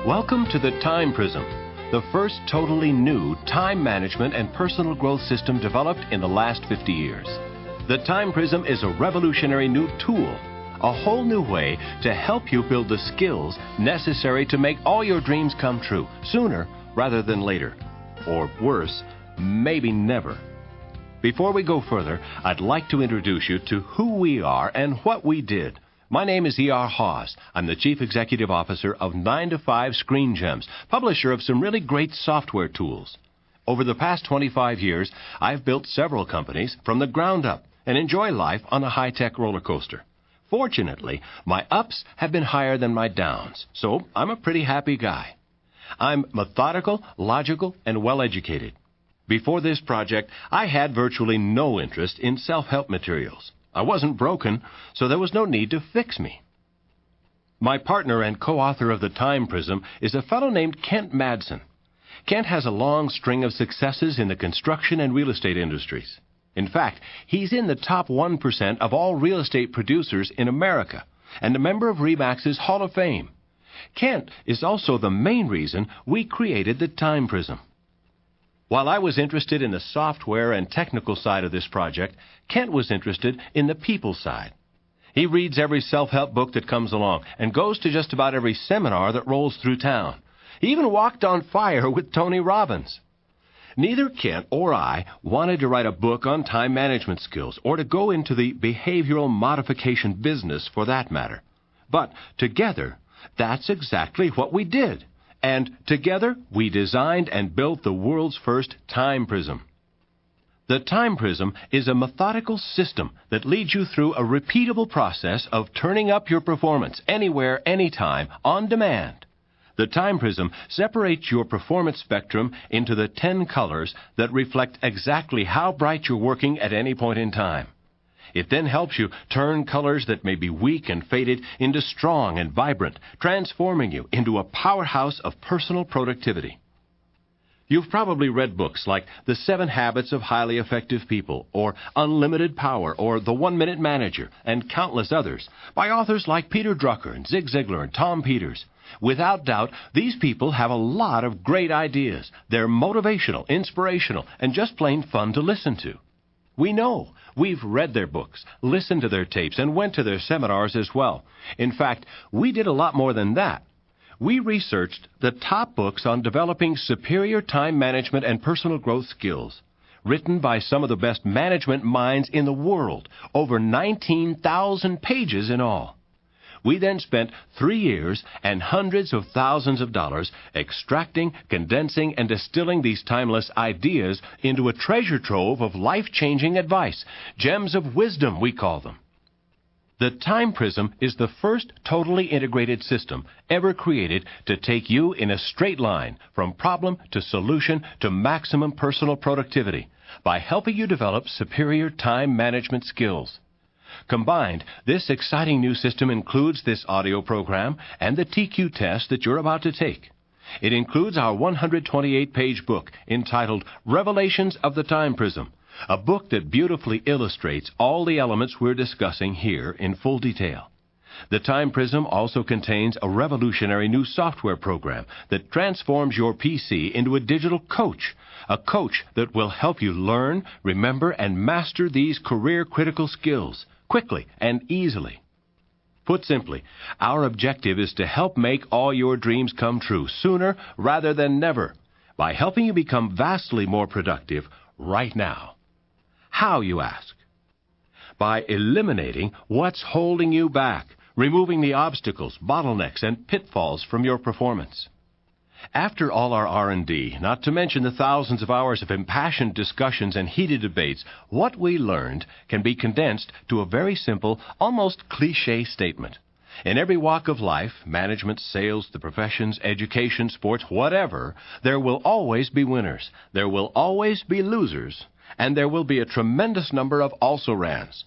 Welcome to the Time Prism, the first totally new time management and personal growth system developed in the last 50 years. The Time Prism is a revolutionary new tool, a whole new way to help you build the skills necessary to make all your dreams come true sooner rather than later. Or worse, maybe never. Before we go further, I'd like to introduce you to who we are and what we did. My name is E.R. Hawes. I'm the Chief Executive Officer of 9 to 5 Screen Gems, publisher of some really great software tools. Over the past 25 years, I've built several companies from the ground up and enjoy life on a high-tech roller coaster. Fortunately, my ups have been higher than my downs, so I'm a pretty happy guy. I'm methodical, logical, and well-educated. Before this project, I had virtually no interest in self-help materials. I wasn't broken, so there was no need to fix me. My partner and co-author of the Time Prism is a fellow named Kent Madson. Kent has a long string of successes in the construction and real estate industries. In fact, he's in the top 1% of all real estate producers in America and a member of RE/MAX's Hall of Fame. Kent is also the main reason we created the Time Prism. While I was interested in the software and technical side of this project, Kent was interested in the people side. He reads every self-help book that comes along and goes to just about every seminar that rolls through town. He even walked on fire with Tony Robbins. Neither Kent or I wanted to write a book on time management skills or to go into the behavioral modification business for that matter. But together, that's exactly what we did. And together, we designed and built the world's first Time Prism. The Time Prism is a methodical system that leads you through a repeatable process of turning up your performance anywhere, anytime, on demand. The Time Prism separates your performance spectrum into the 10 colors that reflect exactly how bright you're working at any point in time. It then helps you turn colors that may be weak and faded into strong and vibrant, transforming you into a powerhouse of personal productivity. You've probably read books like The 7 Habits of Highly Effective People, or Unlimited Power, or The 1-Minute Manager, and countless others, by authors like Peter Drucker and Zig Ziglar and Tom Peters. Without doubt, these people have a lot of great ideas. They're motivational, inspirational, and just plain fun to listen to. We know. We've read their books, listened to their tapes, and went to their seminars as well. In fact, we did a lot more than that. We researched the top books on developing superior time management and personal growth skills, written by some of the best management minds in the world, over 19,000 pages in all. We then spent 3 years and hundreds of thousands of dollars extracting, condensing, and distilling these timeless ideas into a treasure trove of life-changing advice, gems of wisdom, we call them. The Time Prism is the first totally integrated system ever created to take you in a straight line from problem to solution to maximum personal productivity by helping you develop superior time management skills. Combined, this exciting new system includes this audio program and the TQ test that you're about to take. It includes our 128-page book entitled Revelations of the Time Prism, a book that beautifully illustrates all the elements we're discussing here in full detail. The Time Prism also contains a revolutionary new software program that transforms your PC into a digital coach, a coach that will help you learn, remember, and master these career-critical skills quickly and easily. Put simply, our objective is to help make all your dreams come true sooner rather than never by helping you become vastly more productive right now. How, you ask? By eliminating what's holding you back, removing the obstacles, bottlenecks, and pitfalls from your performance. After all our R&D, not to mention the thousands of hours of impassioned discussions and heated debates, what we learned can be condensed to a very simple, almost cliché statement. In every walk of life, management, sales, the professions, education, sports, whatever, there will always be winners, there will always be losers, and there will be a tremendous number of also-rans.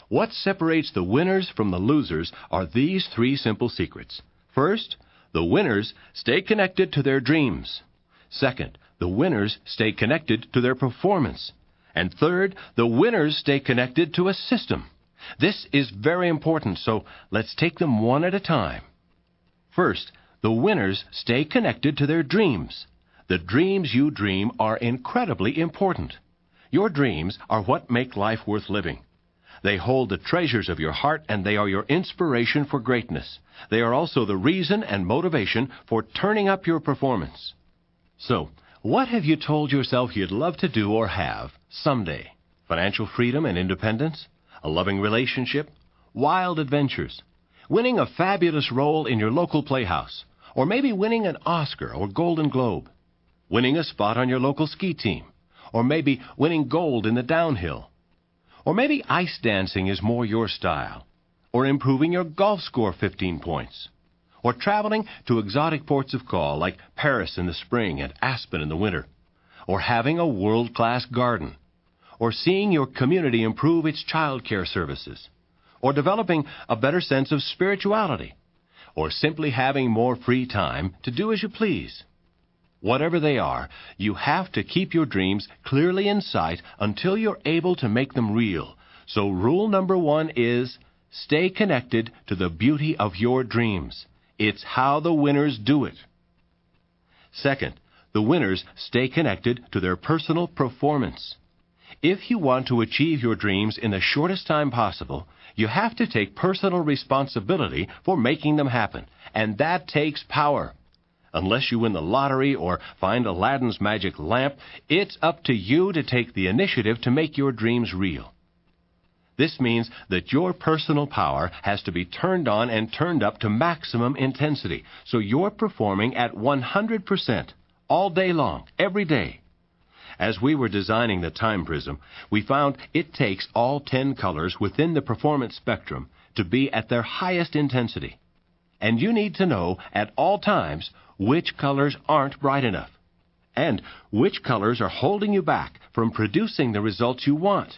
What separates the winners from the losers are these 3 simple secrets. First, the winners stay connected to their dreams. Second, the winners stay connected to their performance. And third, the winners stay connected to a system. This is very important, so let's take them one at a time. First, The winners stay connected to their dreams. The dreams you dream are incredibly important. Your dreams are what make life worth living. They hold the treasures of your heart, and they are your inspiration for greatness. They are also the reason and motivation for turning up your performance. So, what have you told yourself you'd love to do or have someday? Financial freedom and independence? A loving relationship? Wild adventures? Winning a fabulous role in your local playhouse? Or maybe winning an Oscar or Golden Globe? Winning a spot on your local ski team? Or maybe winning gold in the downhill? Or maybe ice dancing is more your style? Or improving your golf score 15 points? Or traveling to exotic ports of call like Paris in the spring and Aspen in the winter? Or having a world-class garden? Or seeing your community improve its child care services? Or developing a better sense of spirituality? Or simply having more free time to do as you please? Whatever they are, you have to keep your dreams clearly in sight until you're able to make them real. So rule number 1 is, stay connected to the beauty of your dreams. It's how the winners do it. Second, the winners stay connected to their personal performance. If you want to achieve your dreams in the shortest time possible, you have to take personal responsibility for making them happen, and that takes power. Unless you win the lottery or find Aladdin's magic lamp, it's up to you to take the initiative to make your dreams real. This means that your personal power has to be turned on and turned up to maximum intensity, so you're performing at 100% all day long, every day. As we were designing the Time Prism, we found it takes all 10 colors within the performance spectrum to be at their highest intensity. And you need to know at all times which colors aren't bright enough, and which colors are holding you back from producing the results you want.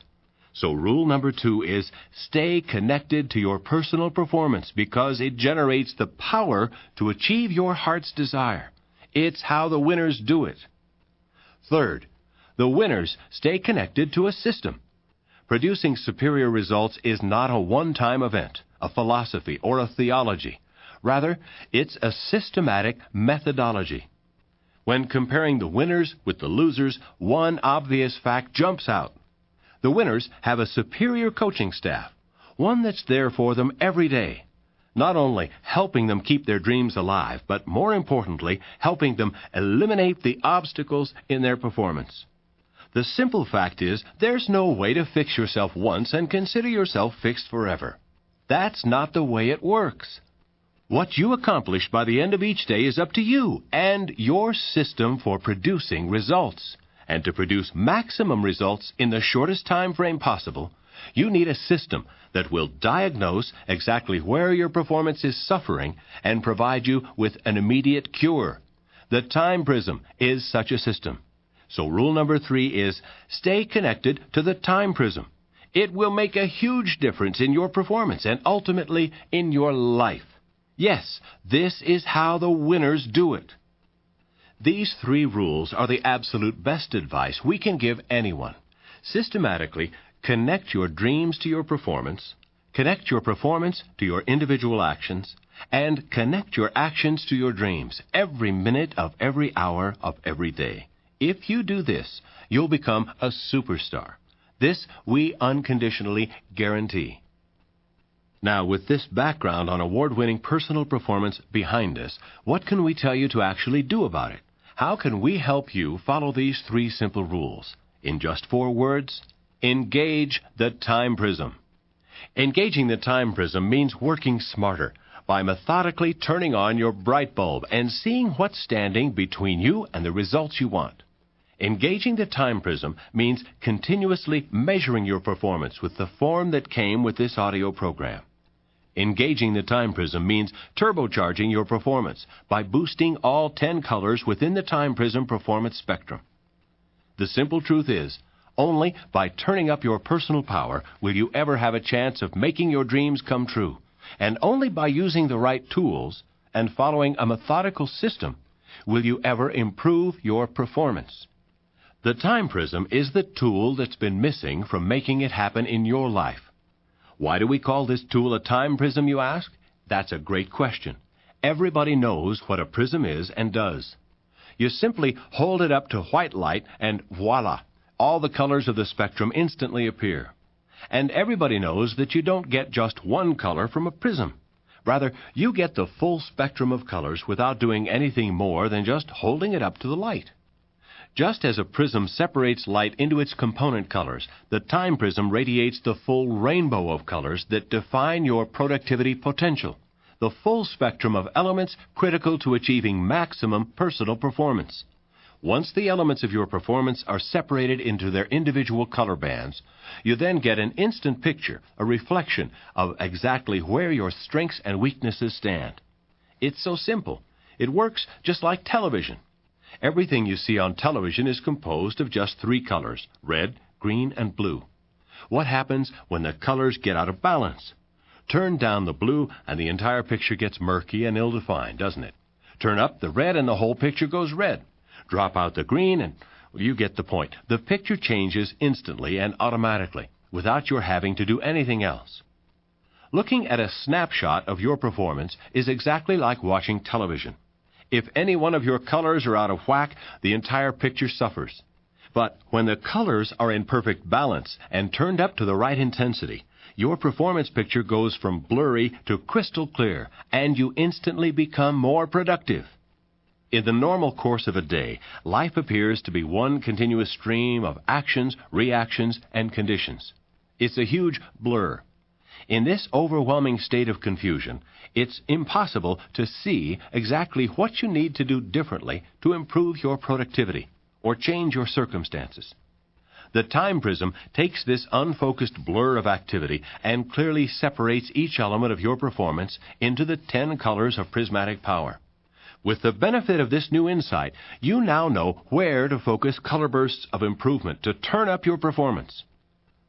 So rule number 2 is stay connected to your personal performance because it generates the power to achieve your heart's desire. It's how the winners do it. Third, the winners stay connected to a system. Producing superior results is not a one-time event, a philosophy, or a theology. Rather, it's a systematic methodology. When comparing the winners with the losers, one obvious fact jumps out. The winners have a superior coaching staff, one that's there for them every day, not only helping them keep their dreams alive, but more importantly, helping them eliminate the obstacles in their performance. The simple fact is, there's no way to fix yourself once and consider yourself fixed forever. That's not the way it works. What you accomplish by the end of each day is up to you and your system for producing results. And to produce maximum results in the shortest time frame possible, you need a system that will diagnose exactly where your performance is suffering and provide you with an immediate cure. The Time Prism is such a system. So rule number 3 is stay connected to the Time Prism. It will make a huge difference in your performance and ultimately in your life. Yes, this is how the winners do it. These 3 rules are the absolute best advice we can give anyone. Systematically, connect your dreams to your performance, connect your performance to your individual actions, and connect your actions to your dreams every minute of every hour of every day. If you do this, you'll become a superstar. This we unconditionally guarantee. Now, with this background on award-winning personal performance behind us, what can we tell you to actually do about it? How can we help you follow these 3 simple rules? In just 4 words, engage the Time Prism. Engaging the Time Prism means working smarter by methodically turning on your bright bulb and seeing what's standing between you and the results you want. Engaging the Time Prism means continuously measuring your performance with the form that came with this audio program. Engaging the Time Prism means turbocharging your performance by boosting all 10 colors within the Time Prism performance spectrum. The simple truth is, only by turning up your personal power will you ever have a chance of making your dreams come true. And only by using the right tools and following a methodical system will you ever improve your performance. The Time Prism is the tool that's been missing from making it happen in your life. Why do we call this tool a Time Prism, you ask? That's a great question. Everybody knows what a prism is and does. You simply hold it up to white light and voila, all the colors of the spectrum instantly appear. And everybody knows that you don't get just one color from a prism. Rather, you get the full spectrum of colors without doing anything more than just holding it up to the light. Just as a prism separates light into its component colors, the time prism radiates the full rainbow of colors that define your productivity potential, the full spectrum of elements critical to achieving maximum personal performance. Once the elements of your performance are separated into their individual color bands, you then get an instant picture, a reflection of exactly where your strengths and weaknesses stand. It's so simple. It works just like television. Everything you see on television is composed of just three colors, red, green, and blue. What happens when the colors get out of balance? Turn down the blue and the entire picture gets murky and ill-defined, doesn't it? Turn up the red and the whole picture goes red. Drop out the green and you get the point. The picture changes instantly and automatically, without your having to do anything else. Looking at a snapshot of your performance is exactly like watching television. If any one of your colors are out of whack, the entire picture suffers. But when the colors are in perfect balance and turned up to the right intensity, your performance picture goes from blurry to crystal clear, and you instantly become more productive. In the normal course of a day, life appears to be one continuous stream of actions, reactions, and conditions. It's a huge blur. In this overwhelming state of confusion, it's impossible to see exactly what you need to do differently to improve your productivity or change your circumstances. The time prism takes this unfocused blur of activity and clearly separates each element of your performance into the 10 colors of prismatic power. With the benefit of this new insight, you now know where to focus color bursts of improvement to turn up your performance.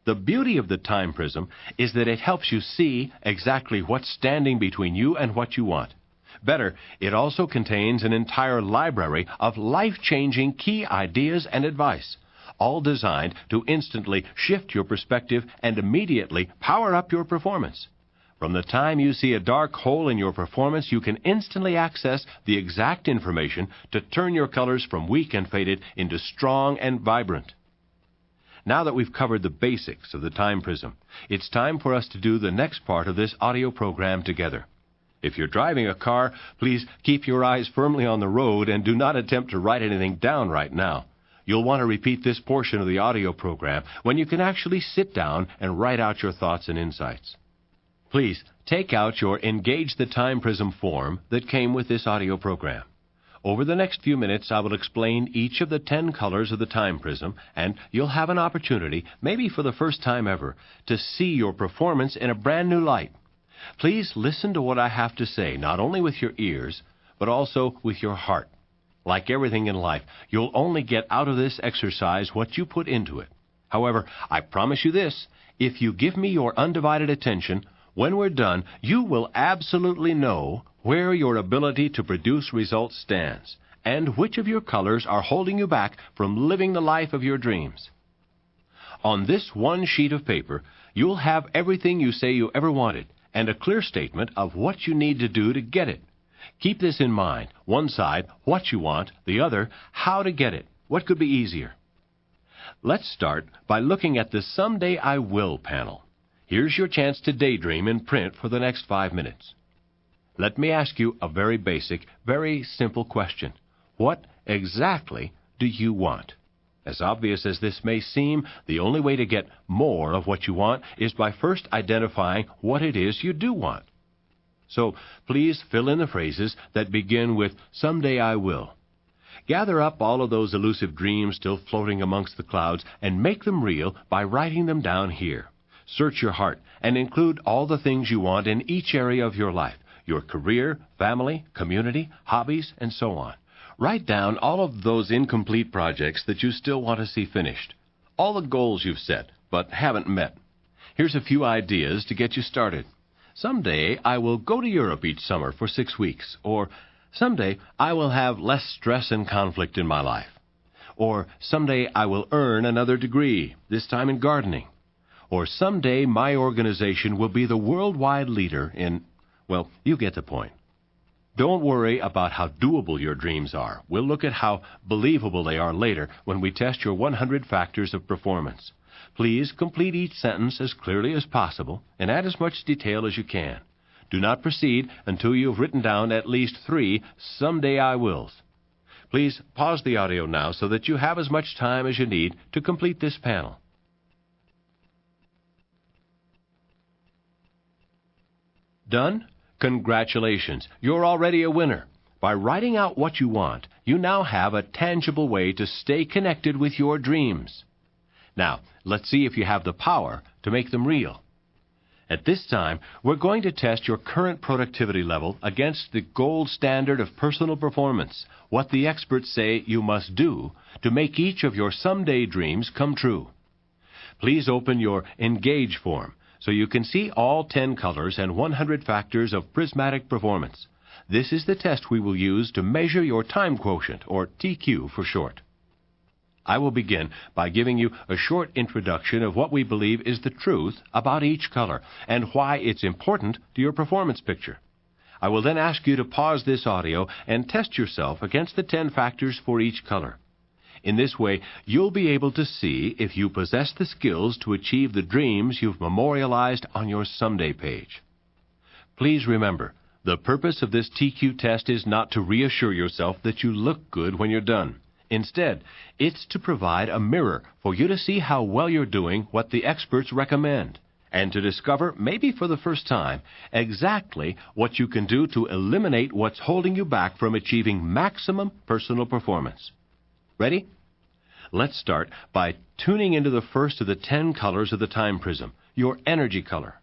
The beauty of the time prism is that it helps you see exactly what's standing between you and what you want. Better, it also contains an entire library of life-changing key ideas and advice, all designed to instantly shift your perspective and immediately power up your performance. From the time you see a dark hole in your performance, you can instantly access the exact information to turn your colors from weak and faded into strong and vibrant. Now that we've covered the basics of the time prism, it's time for us to do the next part of this audio program together. If you're driving a car, please keep your eyes firmly on the road and do not attempt to write anything down right now. You'll want to repeat this portion of the audio program when you can actually sit down and write out your thoughts and insights. Please take out your Engage the Time Prism form that came with this audio program. Over the next few minutes, I will explain each of the 10 colors of the time prism, and you'll have an opportunity, maybe for the first time ever, to see your performance in a brand new light. Please listen to what I have to say, not only with your ears, but also with your heart. Like everything in life, you'll only get out of this exercise what you put into it. However, I promise you this, if you give me your undivided attention, when we're done, you will absolutely know where your ability to produce results stands, and which of your colors are holding you back from living the life of your dreams. On this one sheet of paper, you'll have everything you say you ever wanted, and a clear statement of what you need to do to get it. Keep this in mind. One side, what you want, the other, how to get it. What could be easier? Let's start by looking at the Someday I Will panel. Here's your chance to daydream in print for the next 5 minutes. Let me ask you a very basic, very simple question. What exactly do you want? As obvious as this may seem, the only way to get more of what you want is by first identifying what it is you do want. So please fill in the phrases that begin with "Someday I will." Gather up all of those elusive dreams still floating amongst the clouds and make them real by writing them down here. Search your heart and include all the things you want in each area of your life, your career, family, community, hobbies, and so on. Write down all of those incomplete projects that you still want to see finished, all the goals you've set but haven't met. Here's a few ideas to get you started. Someday I will go to Europe each summer for 6 weeks, or someday I will have less stress and conflict in my life, or someday I will earn another degree, this time in gardening, or someday my organization will be the worldwide leader in, well, you get the point. Don't worry about how doable your dreams are. We'll look at how believable they are later when we test your 100 factors of performance. Please complete each sentence as clearly as possible and add as much detail as you can. Do not proceed until you have written down at least 3 "someday I wills." Please pause the audio now so that you have as much time as you need to complete this panel. Done? Congratulations, you're already a winner. By writing out what you want, you now have a tangible way to stay connected with your dreams. Now, let's see if you have the power to make them real. At this time, we're going to test your current productivity level against the gold standard of personal performance, what the experts say you must do to make each of your someday dreams come true. Please open your Engage form so you can see all 10 colors and 100 factors of prismatic performance. This is the test we will use to measure your time quotient, or TQ for short. I will begin by giving you a short introduction of what we believe is the truth about each color and why it's important to your performance picture. I will then ask you to pause this audio and test yourself against the 10 factors for each color. In this way, you'll be able to see if you possess the skills to achieve the dreams you've memorialized on your someday page. Please remember, the purpose of this TQ test is not to reassure yourself that you look good when you're done. Instead, it's to provide a mirror for you to see how well you're doing what the experts recommend, and to discover, maybe for the first time, exactly what you can do to eliminate what's holding you back from achieving maximum personal performance. Ready? Let's start by tuning into the first of the 10 colors of the Time Prism, your energy color.